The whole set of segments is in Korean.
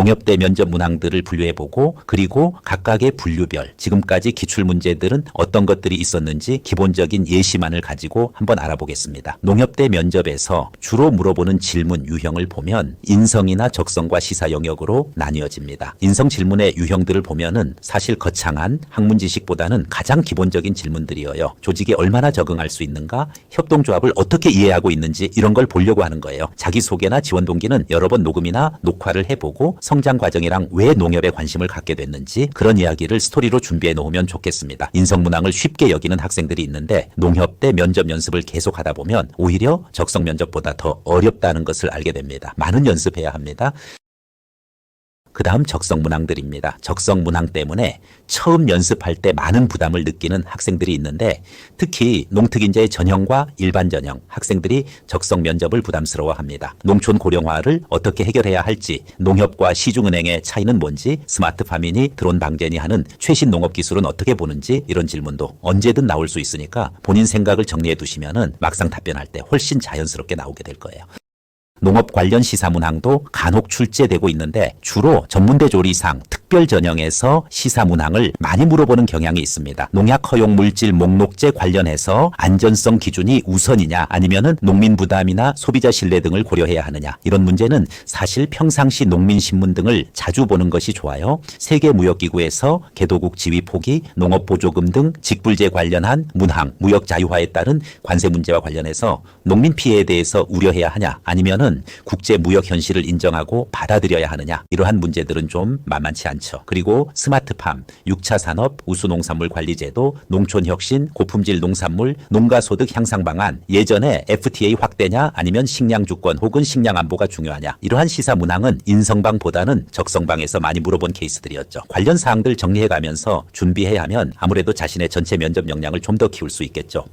농협대 면접 문항들을 분류해보고 그리고 각각의 분류별 지금까지 기출문제들은 어떤 것들이 있었는지 기본적인 예시만을 가지고 한번 알아보겠습니다. 농협대 면접에서 주로 물어보는 질문 유형을 보면 인성이나 적성과 시사 영역으로 나뉘어집니다. 인성 질문의 유형들을 보면은 사실 거창한 학문 지식보다는 가장 기본적인 질문들이어요. 조직에 얼마나 적응할 수 있는가, 협동조합을 어떻게 이해하고 있는지 이런 걸 보려고 하는 거예요. 자기소개나 지원 동기는 여러 번 녹음이나 녹화를 해보고 성장 과정이랑 왜 농협에 관심을 갖게 됐는지 그런 이야기를 스토리로 준비해 놓으면 좋겠습니다. 인성 문항을 쉽게 여기는 학생들이 있는데 농협대 면접 연습을 계속하다 보면 오히려 적성 면접보다 더 어렵다는 것을 알게 됩니다. 많은 연습해야 합니다. 그 다음 적성 문항들입니다. 적성 문항 때문에 처음 연습할 때 많은 부담을 느끼는 학생들이 있는데 특히 농특인자의 전형과 일반 전형 학생들이 적성 면접을 부담스러워합니다. 농촌 고령화를 어떻게 해결해야 할지, 농협과 시중은행의 차이는 뭔지, 스마트파민이 드론 방제니 하는 최신 농업 기술은 어떻게 보는지 이런 질문도 언제든 나올 수 있으니까 본인 생각을 정리해 두시면은 막상 답변할 때 훨씬 자연스럽게 나오게 될 거예요. 농업 관련 시사문항도 간혹 출제되고 있는데 주로 전문대 조리상 특별 전형에서 시사문항을 많이 물어보는 경향이 있습니다. 농약 허용 물질 목록제 관련해서 안전성 기준이 우선이냐 아니면은 농민 부담이나 소비자 신뢰 등을 고려해야 하느냐 이런 문제는 사실 평상시 농민신문 등을 자주 보는 것이 좋아요. 세계무역기구에서 개도국 지위 포기, 농업보조금 등 직불제 관련한 문항, 무역 자유화에 따른 관세 문제와 관련해서 농민 피해에 대해서 우려해야 하냐 아니면은 국제 무역 현실을 인정하고 받아들여야 하느냐 이러한 문제들은 좀 만만치 않죠. 그리고 스마트팜, 6차 산업, 우수농산물 관리제도, 농촌혁신, 고품질 농산물, 농가소득 향상 방안, 예전에 FTA 확대냐 아니면 식량주권 혹은 식량안보가 중요하냐 이러한 시사 문항은 인성방보다는 적성방에서 많이 물어본 케이스들이었죠. 관련 사항들 정리해가면서 준비해야 하면 아무래도 자신의 전체 면접 역량을 좀 더 키울 수 있겠죠.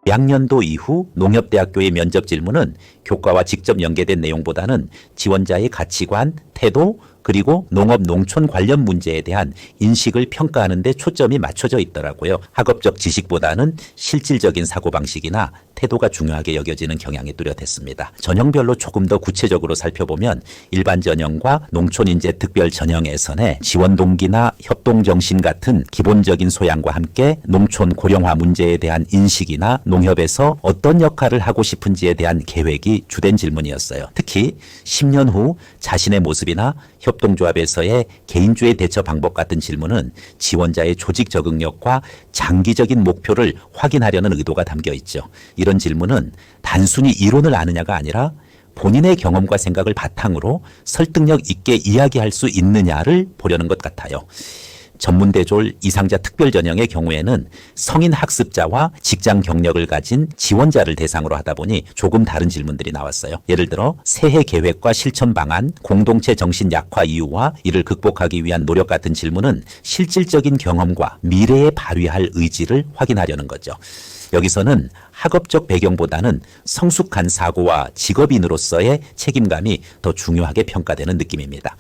양년도 이후 농협대학교의 면접 질문은 교과와 직접 연계된 내용보다는 지원자의 가치관, 태도, 그리고 농업, 농촌 관련 문제에 대한 인식을 평가하는 데 초점이 맞춰져 있더라고요. 학업적 지식보다는 실질적인 사고방식이나 태도가 중요하게 여겨지는 경향이 뚜렷했습니다. 전형별로 조금 더 구체적으로 살펴보면 일반 전형과 농촌인재 특별 전형에서의 지원 동기나 협동정신 같은 기본적인 소양과 함께 농촌 고령화 문제에 대한 인식이나 농협에서 어떤 역할을 하고 싶은지에 대한 계획이 주된 질문이었어요. 특히 10년 후 자신의 모습이나 협동조합에서의 개인주의 대처 방법 같은 질문은 지원자의 조직 적응력과 장기적인 목표를 확인하려는 의도가 담겨 있죠. 이런 질문은 단순히 이론을 아느냐가 아니라 본인의 경험과 생각을 바탕으로 설득력 있게 이야기할 수 있느냐를 보려는 것 같아요. 전문대졸 이상자 특별 전형의 경우에는 성인 학습자와 직장 경력을 가진 지원자를 대상으로 하다 보니 조금 다른 질문들이 나왔어요. 예를 들어 새해 계획과 실천 방안, 공동체 정신 약화 이유와 이를 극복하기 위한 노력 같은 질문은 실질적인 경험과 미래에 발휘할 의지를 확인하려는 거죠. 여기서는 학업적 배경보다는 성숙한 사고와 직업인으로서의 책임감이 더 중요하게 평가되는 느낌입니다.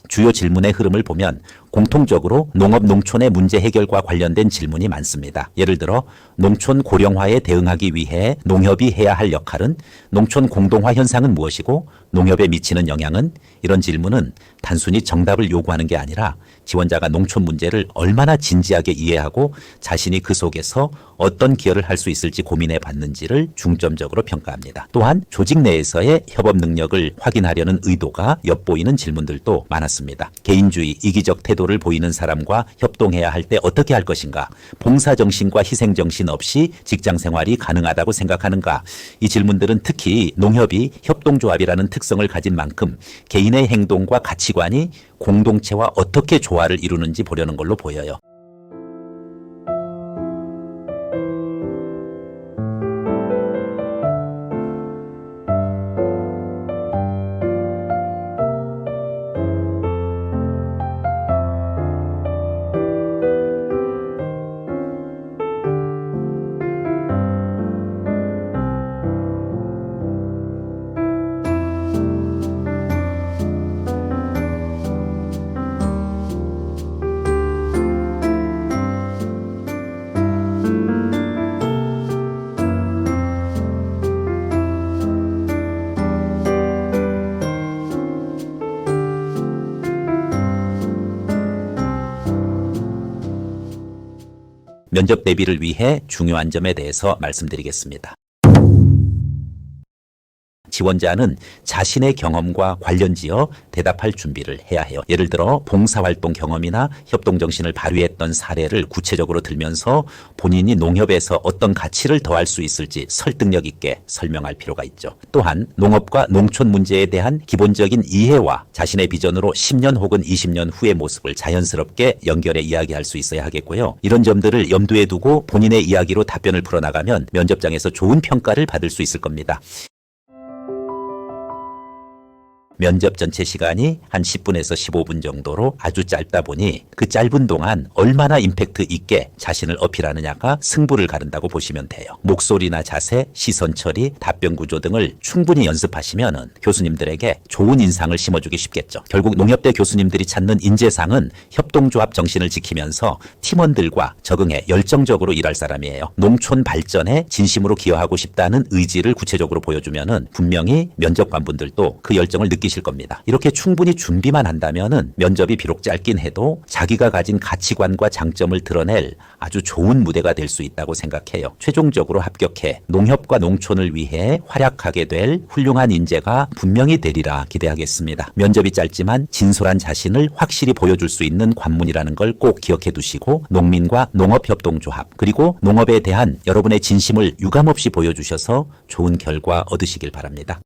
주요 질문의 흐름을 보면 공통적으로 농업 농촌의 문제 해결과 관련된 질문이 많습니다. 예를 들어 농촌 고령화에 대응하기 위해 농협이 해야 할 역할은, 농촌 공동화 현상은 무엇이고 농협에 미치는 영향은, 이런 질문은 단순히 정답을 요구하는 게 아니라 지원자가 농촌 문제를 얼마나 진지하게 이해하고 자신이 그 속에서 어떤 기여를 할 수 있을지 고민해 봤는지를 중점적으로 평가합니다. 또한 조직 내에서의 협업 능력을 확인하려는 의도가 엿보이는 질문들도 많았습니다. 개인주의, 이기적 태도를 보이는 사람과 협동해야 할 때 어떻게 할 것인가? 봉사정신과 희생정신 없이 직장생활이 가능하다고 생각하는가? 이 질문들은 특히 농협이 협동조합이라는 특성을 가진 만큼 개인의 행동과 가치관이 공동체와 어떻게 조화를 이루는지 보려는 걸로 보여요. 면접 대비를 위해 중요한 점에 대해서 말씀드리겠습니다. 지원자는 자신의 경험과 관련지어 대답할 준비를 해야 해요. 예를 들어 봉사활동 경험이나 협동정신을 발휘했던 사례를 구체적으로 들면서 본인이 농협에서 어떤 가치를 더할 수 있을지 설득력 있게 설명할 필요가 있죠. 또한 농업과 농촌 문제에 대한 기본적인 이해와 자신의 비전으로 10년 혹은 20년 후의 모습을 자연스럽게 연결해 이야기할 수 있어야 하겠고요. 이런 점들을 염두에 두고 본인의 이야기로 답변을 풀어나가면 면접장에서 좋은 평가를 받을 수 있을 겁니다. 면접 전체 시간이 한 10분에서 15분 정도로 아주 짧다 보니 그 짧은 동안 얼마나 임팩트 있게 자신을 어필하느냐가 승부를 가른다고 보시면 돼요. 목소리나 자세, 시선 처리, 답변 구조 등을 충분히 연습하시면 교수님들에게 좋은 인상을 심어주기 쉽겠죠. 결국 농협대 교수님들이 찾는 인재상은 협동조합 정신을 지키면서 팀원들과 적응해 열정적으로 일할 사람이에요. 농촌 발전에 진심으로 기여하고 싶다는 의지를 구체적으로 보여주면 분명히 면접관분들도 그 열정을 느끼실 겁니다. 이렇게 충분히 준비만 한다면은 면접이 비록 짧긴 해도 자기가 가진 가치관과 장점을 드러낼 아주 좋은 무대가 될 수 있다고 생각해요. 최종적으로 합격해 농협과 농촌을 위해 활약하게 될 훌륭한 인재가 분명히 되리라 기대하겠습니다. 면접이 짧지만 진솔한 자신을 확실히 보여줄 수 있는 관문이라는 걸 꼭 기억해 두시고 농민과 농업협동조합 그리고 농업에 대한 여러분의 진심을 유감없이 보여주셔서 좋은 결과 얻으시길 바랍니다.